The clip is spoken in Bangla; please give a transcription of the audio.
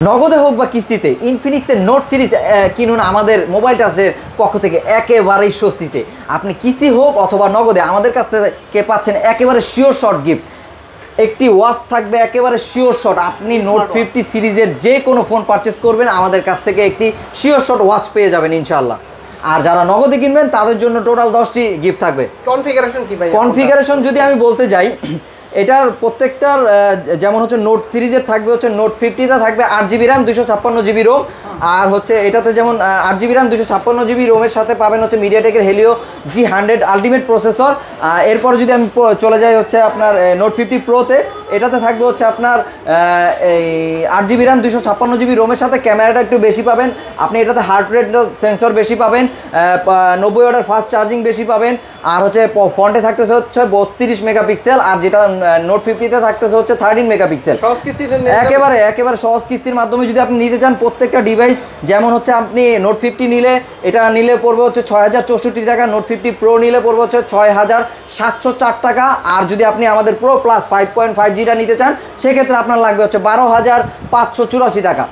নগদে হোক বা কিস্তিতে ইনফিনিক্সের নোট সিরিজ কিনুন আমাদের মোবাইল টাচের পক্ষ থেকে একেবারেই স্বস্তিতে। আপনি কিস্তি হোক অথবা নগদে আমাদের কাছ থেকে পাচ্ছেন একেবারে শিওর শর্ট গিফট। একটি ওয়াচ থাকবে একেবারে শিওর শট। আপনি নোট 50 সিরিজের যে কোনো ফোন পারচেস করবেন আমাদের কাছ থেকে একটি শিওর শট ওয়াচ পেয়ে যাবেন ইনশাআল্লাহ। আর যারা নগদে কিনবেন তাদের জন্য টোটাল 10টি গিফট থাকবে। কনফিগারেশন কি ভাই? কনফিগারেশন যদি আমি বলতে যাই, এটার প্রত্যেকটার যেমন হচ্ছে নোট সিরিজের থাকবে হচ্ছে নোট 50তে থাকবে 8GB র্যাম 256GB রোম। আর হচ্ছে এটাতে যেমন 8GB র্যাম 256GB রোমের সাথে পাবেন হচ্ছে মিডিয়াটেকের হেলিও G100 আলটিমেট প্রসেসর। এরপর যদি আমি চলে যাই হচ্ছে আপনার নোট 50 প্রোতে, এটাতে থাকবে হচ্ছে আপনার এই 8GB র্যাম 256GB রোমের সাথে ক্যামেরাটা একটু বেশি পাবেন। আপনি এটাতে হার্ট রেট সেন্সর বেশি পাবেন, 90 ওয়াটের ফাস্ট চার্জিং বেশি পাবেন। আর হচ্ছে ফ্রন্টে থাকতেছে হচ্ছে 32 মেগাপিক্সেল, আর যেটা নোট 50তে থাকতেছে হচ্ছে 13 মেগাপিক্সেল। একেবারে সহজ কিস্তির মাধ্যমে যদি আপনি নিতে চান প্রত্যেকটা ডিভাইস, যেমন হচ্ছে আপনি নোট 50 নিলে এটা নিলে পড়বে হচ্ছে 6064 টাকা, নোট 50 প্রো নিলে পড়বে হচ্ছে 6704 টাকা। আর যদি আপনি আমাদের প্রো প্লাস 5.5Gটা নিতে চান সেক্ষেত্রে আপনার লাগবে হচ্ছে 12584 টাকা।